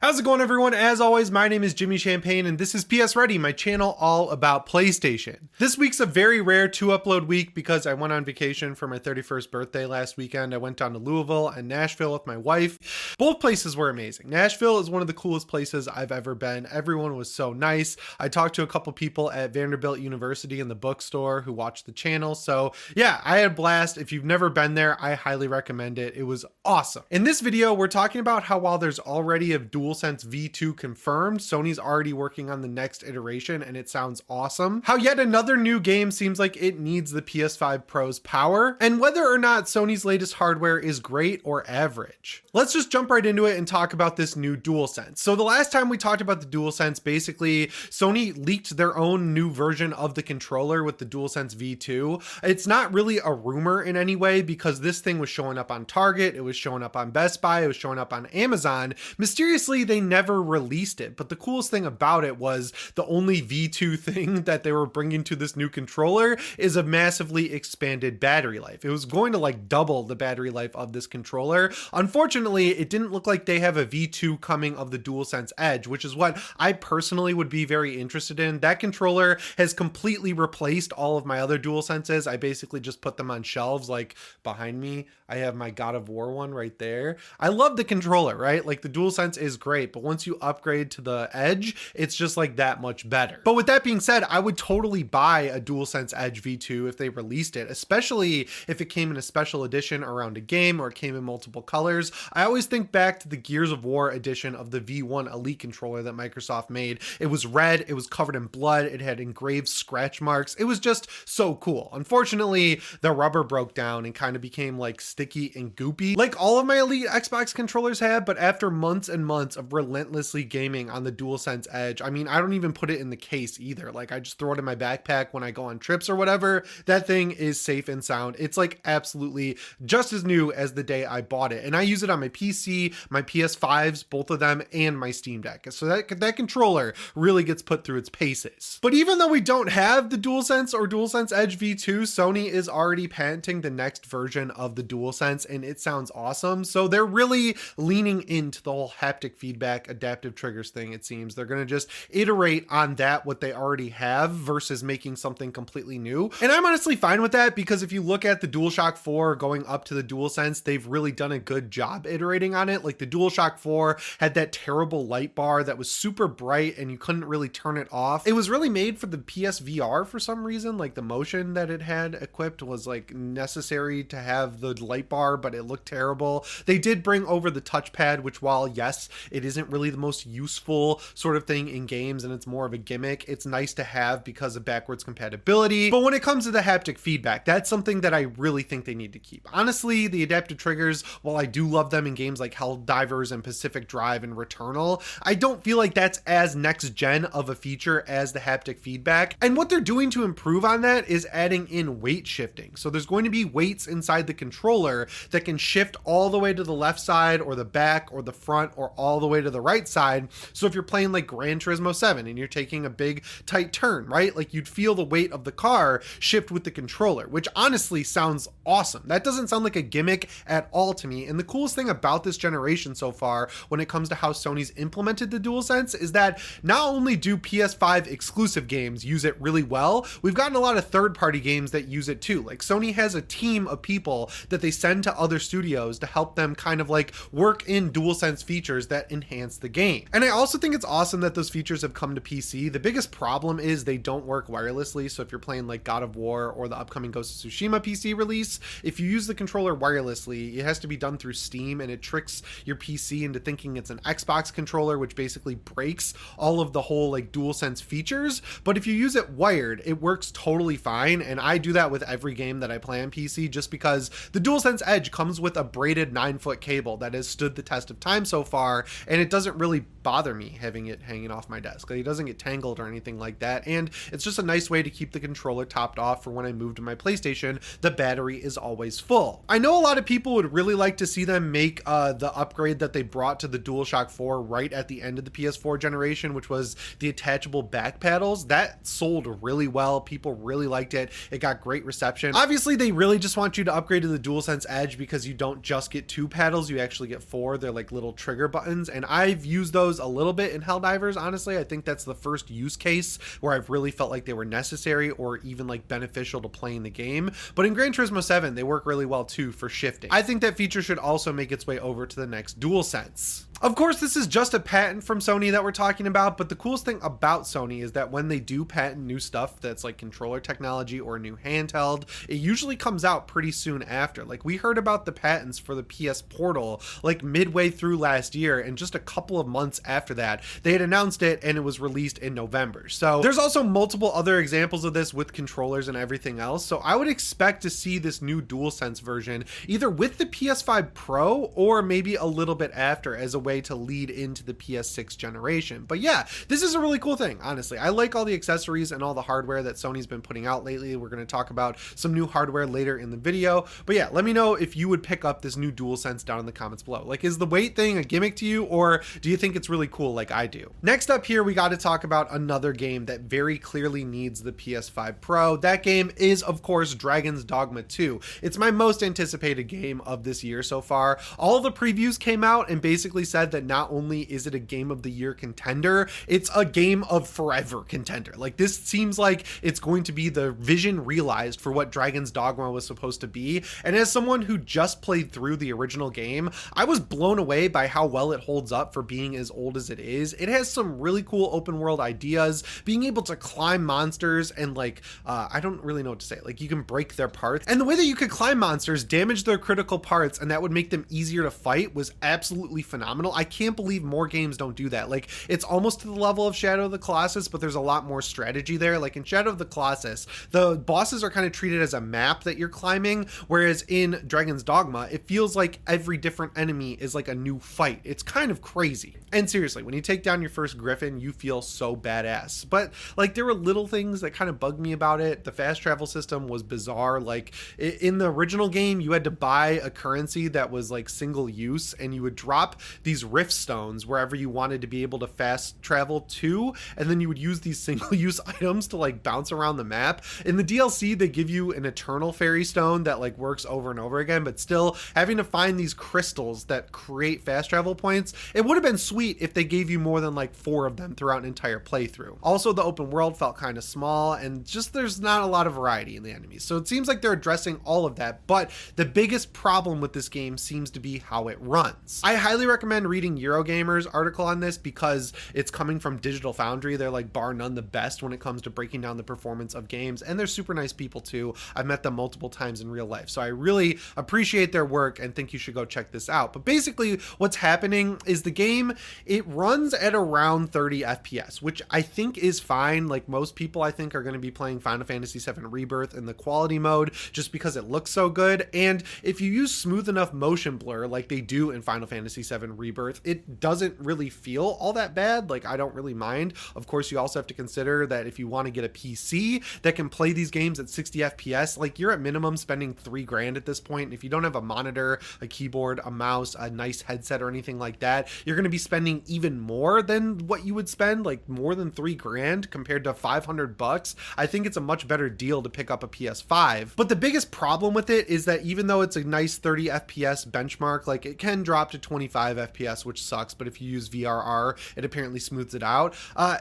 How's it going, everyone? As always, my name is Jimmy Champagne and this is PSReady, my channel all about PlayStation. This week's a very rare 2-upload week because I went on vacation for my 31st birthday last weekend. I went down to Louisville and Nashville with my wife. Both places were amazing. Nashville is one of the coolest places I've ever been. Everyone was so nice. I talked to a couple people at Vanderbilt University in the bookstore who watched the channel. So yeah, I had a blast. If you've never been there, I highly recommend it. It was awesome. In this video, we're talking about how while there's already a DualSense V2 confirmed, Sony's already working on the next iteration and it sounds awesome. How yet another new game seems like it needs the PS5 Pro's power, and whether or not Sony's latest hardware is great or average. Let's just jump right into it and talk about this new DualSense. So the last time we talked about the DualSense, basically Sony leaked their own new version of the controller with the DualSense V2. It's not really a rumor in any way because this thing was showing up on Target, it was showing up on Best Buy, it was showing up on Amazon. Mysteriously, they never released it, but the coolest thing about it was the only V2 thing that they were bringing to this new controller is a massively expanded battery life. It was going to like double the battery life of this controller. Unfortunately, it didn't look like they have a V2 coming of the DualSense Edge, which is what I personally would be very interested in. That controller has completely replaced all of my other DualSenses. I basically just put them on shelves. Like behind me, I have my God of War one right there. I love the controller, right? Like the DualSense is great, but once you upgrade to the Edge, it's just like that much better. But with that being said, I would totally buy a DualSense Edge V2 if they released it, especially if it came in a special edition around a game or it came in multiple colors. I always think back to the Gears of War edition of the V1 Elite controller that Microsoft made. It was red, it was covered in blood, it had engraved scratch marks. It was just so cool. Unfortunately, the rubber broke down and kind of became like sticky and goopy, like all of my Elite Xbox controllers have, but after months and months of relentlessly gaming on the DualSense Edge, I mean, I don't even put it in the case either. Like I just throw it in my backpack when I go on trips or whatever. That thing is safe and sound. It's like absolutely just as new as the day I bought it. And I use it on my PC, my PS5s, both of them, and my Steam Deck. So that controller really gets put through its paces. But even though we don't have the DualSense or DualSense Edge V2, Sony is already patenting the next version of the DualSense and it sounds awesome. So they're really leaning into the whole haptic feedback, adaptive triggers thing, it seems. They're going to just iterate on that, what they already have, versus making something completely new. And I'm honestly fine with that because if you look at the DualShock 4 going up to the DualSense, they've really done a good job iterating on it. Like the DualShock 4 had that terrible light bar that was super bright and you couldn't really turn it off. It was really made for the PSVR for some reason. Like the motion that it had equipped was like necessary to have the light bar, but it looked terrible. They did bring over the touchpad, which while yes, it isn't really the most useful sort of thing in games and it's more of a gimmick, it's nice to have because of backwards compatibility. But when it comes to the haptic feedback, that's something that I really think they need to keep. Honestly, the adaptive triggers, while I do love them in games like Helldivers and Pacific Drive and Returnal, I don't feel like that's as next gen of a feature as the haptic feedback. And what they're doing to improve on that is adding in weight shifting. So there's going to be weights inside the controller that can shift all the way to the left side or the back or the front or all the way to the right side. So if you're playing like Gran Turismo 7 and you're taking a big tight turn, right? Like you'd feel the weight of the car shift with the controller, which honestly sounds awesome. That doesn't sound like a gimmick at all to me. And the coolest thing about this generation so far when it comes to how Sony's implemented the DualSense is that not only do PS5 exclusive games use it really well, we've gotten a lot of third-party games that use it too. Like Sony has a team of people that they send to other studios to help them kind of like work in DualSense features that enhance the game. And I also think it's awesome that those features have come to PC. The biggest problem is they don't work wirelessly. So if you're playing like God of War or the upcoming Ghost of Tsushima PC release, if you use the controller wirelessly, it has to be done through Steam and it tricks your PC into thinking it's an Xbox controller, which basically breaks all of the whole like DualSense features. But if you use it wired, it works totally fine. And I do that with every game that I play on PC just because the DualSense Edge comes with a braided 9-foot cable that has stood the test of time so far, and it doesn't really bother me having it hanging off my desk. Like, it doesn't get tangled or anything like that, and it's just a nice way to keep the controller topped off for when I move to my PlayStation. The battery is always full. I know a lot of people would really like to see them make the upgrade that they brought to the DualShock 4 right at the end of the PS4 generation, which was the attachable back paddles. That sold really well. People really liked it. It got great reception. Obviously, they really just want you to upgrade to the DualSense Edge because you don't just get 2 paddles, you actually get 4. They're like little trigger buttons, and I've used those a little bit in Helldivers, honestly. I think that's the first use case where I've really felt like they were necessary or even like beneficial to playing the game. But in Gran Turismo 7, they work really well too for shifting. I think that feature should also make its way over to the next DualSense. Of course, this is just a patent from Sony that we're talking about, but the coolest thing about Sony is that when they do patent new stuff that's like controller technology or a new handheld, it usually comes out pretty soon after. Like we heard about the patents for the PS Portal like midway through last year, and just a couple of months after that, they had announced it and it was released in November. So there's also multiple other examples of this with controllers and everything else. So I would expect to see this new DualSense version either with the PS5 Pro or maybe a little bit after as a way to lead into the PS6 generation. But yeah, this is a really cool thing, honestly. I like all the accessories and all the hardware that Sony's been putting out lately. We're going to talk about some new hardware later in the video. But yeah, let me know if you would pick up this new DualSense down in the comments below. Like, is the weight thing a gimmick to you, or do you think it's really cool like I do? Next up here, we got to talk about another game that very clearly needs the PS5 Pro. That game is, of course, Dragon's Dogma 2. It's my most anticipated game of this year so far. All the previews came out and basically said that not only is it a game of the year contender, it's a game of forever contender. Like, this seems like it's going to be the vision realized for what Dragon's Dogma was supposed to be. And as someone who just played through the original game, I was blown away by how well it holds up for being as old as it is. It has some really cool open world ideas, being able to climb monsters and like, I don't really know what to say. Like, you can break their parts, and the way that you could climb monsters, damage their critical parts, and that would make them easier to fight was absolutely phenomenal. I can't believe more games don't do that. Like, it's almost to the level of Shadow of the Colossus, but there's a lot more strategy there. Like in Shadow of the Colossus, the bosses are kind of treated as a map that you're climbing, whereas in Dragon's Dogma, it feels like every different enemy is like a new fight. It's kind of crazy. And seriously, when you take down your first Griffin, you feel so badass. But like, there were little things that kind of bugged me about it. The fast travel system was bizarre. Like in the original game, you had to buy a currency that was like single use, and you would drop these rift stones wherever you wanted to be able to fast travel to, and then you would use these single use items to like bounce around the map. In the DLC, they give you an eternal fairy stone that like works over and over again, but still having to find these crystals that create fast travel points, it would have been sweet if they gave you more than like 4 of them throughout an entire playthrough. Also, the open world felt kind of small, and just there's not a lot of variety in the enemies. So it seems like they're addressing all of that, but the biggest problem with this game seems to be how it runs. I highly recommend reading Eurogamer's article on this because it's coming from Digital Foundry. They're like bar none the best when it comes to breaking down the performance of games, and they're super nice people too. I've met them multiple times in real life, so I really appreciate their work and think you should go check this out. But basically what's happening is the game, it runs at around 30 FPS, which I think is fine. Like, most people I think are going to be playing Final Fantasy VII Rebirth in the quality mode just because it looks so good. And if you use smooth enough motion blur like they do in Final Fantasy VII Rebirth, it doesn't really feel all that bad. Like, I don't really mind. Of course, you also have to consider that if you want to get a PC that can play these games at 60 FPS, like, you're at minimum spending $3,000 at this point. And if you don't have a monitor, a keyboard, a mouse, a nice headset, or anything like that, you're going to be spending even more than what you would spend, like more than $3,000 compared to $500. I think it's a much better deal to pick up a PS5. But the biggest problem with it is that even though it's a nice 30 FPS benchmark, like, it can drop to 25 FPS, which sucks. But if you use VRR, it apparently smooths it out.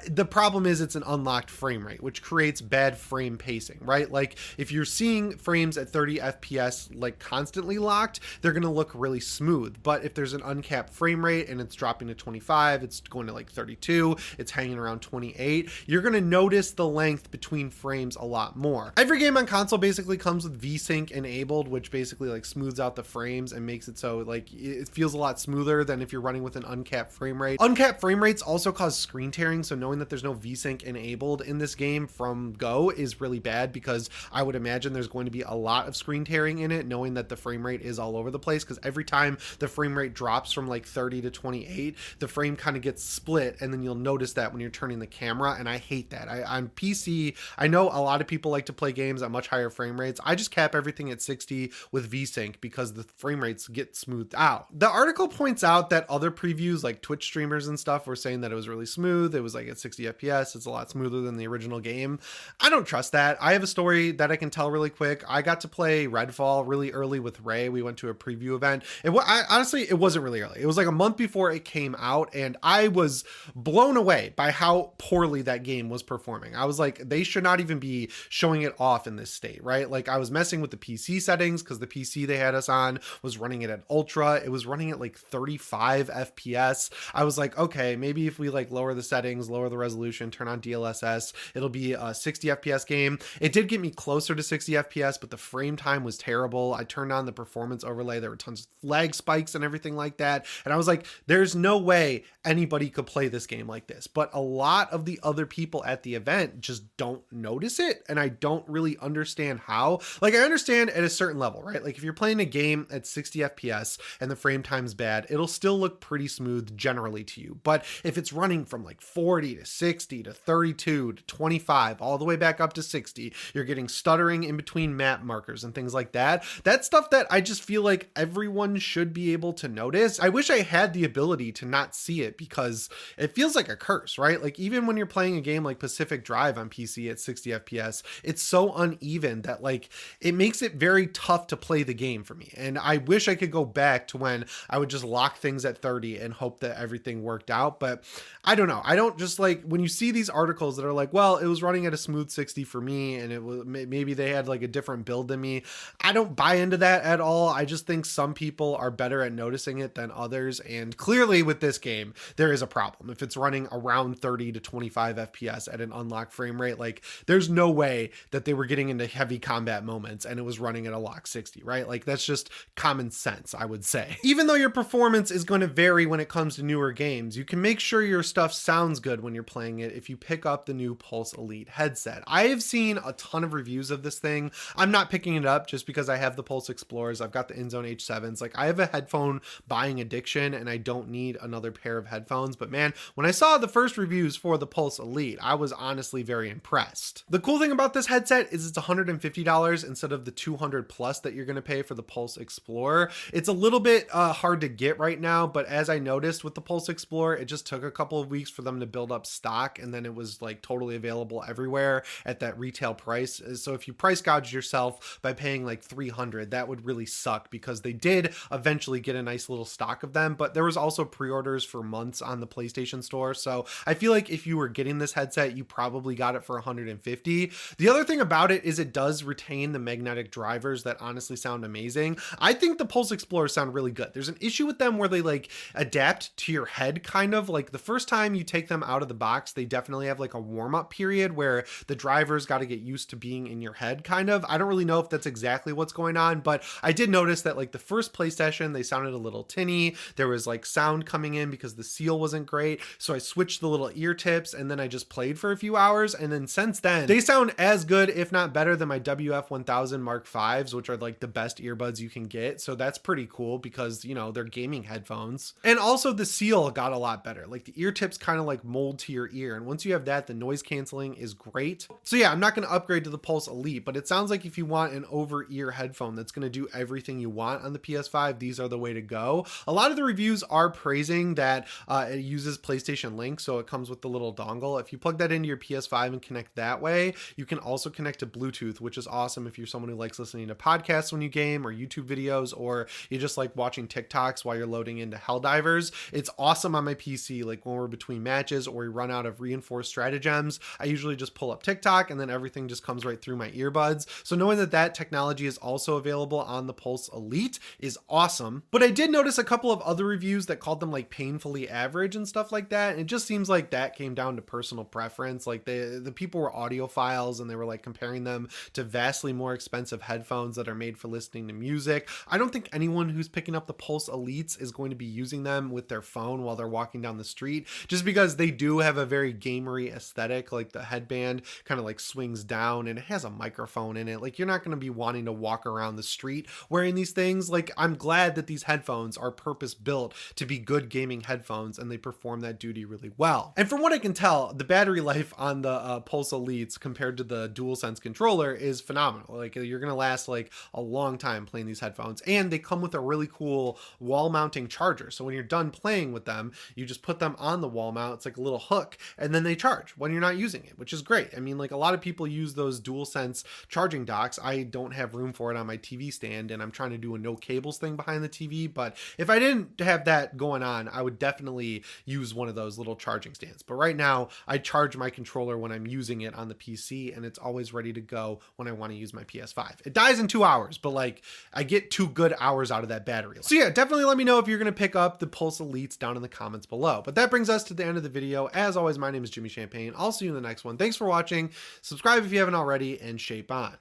The problem is it's an unlocked frame rate, which creates bad frame pacing, right? Like, if you're seeing frames at 30 FPS like constantly locked, they're going to look really smooth. But if there's an uncapped frame rate and it's dropping to 25, it's going to like 32, it's hanging around 28, you're going to notice the length between frames a lot more. Every game on console basically comes with VSync enabled, which basically like smooths out the frames and makes it so like it feels a lot smoother than if you're running with an uncapped frame rate. Uncapped frame rates also cause screen tearing, so knowing that there's no VSync enabled in this game from go is really bad, because I would imagine there's going to be a lot of screen tearing in it, knowing that the frame rate is all over the place, because every time the frame rate drops from like 30 to 28, the frame kind of gets split, and then you'll notice that when you're turning the camera, and I hate that. On PC, I know a lot of people like to play games at much higher frame rates. I just cap everything at 60 with VSync because the frame rates get smoothed out. The article points out that other previews, like Twitch streamers and stuff, were saying that it was really smooth. It was like at 60 FPS. It's a lot smoother than the original game. I don't trust that. I have a story that I can tell really quick. I got to play Redfall really early with Ray. We went to a preview event. Honestly, it wasn't really early. It was like a month before it came out, and I was blown away by how poorly that game was performing. I was like, they should not even be showing it off in this state, right? Like, I was messing with the PC settings because the PC they had us on was running it at ultra. It was running at like 35 FPS. I was like, okay, maybe if we like lower the settings, lower the resolution, turn on DLSS, it'll be a 60 FPS game. It did get me closer to 60 FPS, but the frame time was terrible. I turned on the performance overlay. There were tons of lag spikes and everything like that. And I was like, there's no way anybody could play this game like this. But a lot of the other people at the event just don't notice it. And I don't really understand how. Like, I understand at a certain level, right? Like, if you're playing a game at 60 FPS and the frame time's bad, it'll still look pretty smooth generally to you. But if it's running from like 40 to 60 to 32 to 25, all the way back up to 60, you're getting stuttering in between map markers and things like that. That's stuff that I just feel like everyone should be able to notice. I wish I had the ability to not see it because it feels like a curse, right? Like, even when you're playing a game like Pacific Drive on PC at 60 FPS, it's so uneven that like it makes it very tough to play the game for me. And I wish I could go back to when I would just lock things at 30 and hope that everything worked out. But I don't know. I don't just like when you see these articles that are like, well, it was running at a smooth 60 for me and it was maybe they had like a different build than me. I don't buy into that at all. I just think some people are better at noticing it than others. And clearly with this game, there is a problem. If it's running around 30 to 25 FPS at an unlocked frame rate, like there's no way that they were getting into heavy combat moments and it was running at a lock 60, right? Like, that's just common sense, I would say. Even though your performance is going to vary when it comes to newer games, you can make sure your stuff sounds good when you're playing it if you pick up the new Pulse Elite headset. I have seen a ton of reviews of this thing. I'm not picking it up just because I have the Pulse Explorers. I've got the InZone H7s. Like, I have a headphone buying addiction and I don't need another pair of headphones. But man, when I saw the first reviews for the Pulse Elite, I was honestly very impressed. The cool thing about this headset is it's $150 instead of the $200 plus that you're going to pay for the Pulse Explorer. It's a little bit hard to get right now, but as I noticed with the Pulse Explorer, it just took a couple of weeks for them to build up stock and then it was like totally available everywhere at that retail price. So if you price gouge yourself by paying like $300, that would really suck because they did eventually get a nice little stock of them, but there was also pre-orders for months on the PlayStation Store. So I feel like if you were getting this headset, you probably got it for 150. The other thing about it is it does retain the magnetic drivers that honestly sound amazing. I think the Pulse Explorers sound really good. There's an issue with them where they like adapt to your head, kind of like the first time you take them out of the box, they definitely have like a warm-up period where the drivers got to get used to being in your head, kind of. I don't really know if that's exactly what's going on, but I did notice that like the first play session, they sounded a little tinny. There was like sound coming in because the seal wasn't great. So I switched the little ear tips and then I just played for a few hours. And then since then, they sound as good, if not better, than my WF-1000 Mark Vs, which are like the best earbuds you can get. So that's pretty cool because, you know, they're gaming headphones. And also the seal got a lot better. Like the ear tips kind of like mold to your ear. And once you have that, the noise canceling is great. So yeah, I'm not going to upgrade to the Pulse Elite, but it sounds like if you want an over-ear headphone that's going to do everything you want on the PS5, these are the way to go. A lot of the reviews are praising that it uses PlayStation Link, so it comes with the little dongle. If you plug that into your PS5 and connect that way, you can also connect to Bluetooth, which is awesome if you're someone who likes listening to podcasts when you game or YouTube videos, or you just like watching TikToks while you're loading into Helldivers. It's awesome on my PC. Like when we're between matches or we run out of reinforced stratagems, I usually just pull up TikTok and then everything just comes right through my earbuds. So knowing that that technology is also available on the Pulse Elite is awesome. But I did notice a couple of other reviews that called them like painfully average and stuff like that. And it just seems like that came down to personal preference. Like the people were audiophiles and they were like comparing them to vastly more expensive headphones that are made for listening to music. I don't think anyone who's picking up the Pulse Elites is going to be using them with their phone while they're walking down the street, just because they do have a very gamery aesthetic. Like the headband kind of like swings down and it has a microphone in it. Like you're not going to be wanting to walk around the street wearing these things. Like I'm glad that these headphones are purpose built to be good gaming headphones and they perform that duty really well. And from what I can tell, the battery life on the Pulse Elites compared to the DualSense controller is phenomenal. Like you're going to last like a long time playing these headphones, and they come with a really cool wall mounting charger. So when you're done playing with them, you just put them on the wall mount. It's like a little hook and then they charge when you're not using it, which is great. I mean, like a lot of people use those DualSense charging docks. I don't have room for it on my TV stand and I'm trying to do a no cables thing behind the TV. But if I didn't have that going on, I would definitely use one of those little charging stands. But right now, I charge my controller when I'm using it on the PC, and it's always ready to go when I want to use my PS5. It dies in 2 hours, but like I get 2 good hours out of that battery. So yeah, definitely let me know if you're going to pick up the Pulse Elites down in the comments below. But that brings us to the end of the video. As always, my name is Jimmy Champagne. I'll see you in the next one. Thanks for watching. Subscribe if you haven't already, and shape on.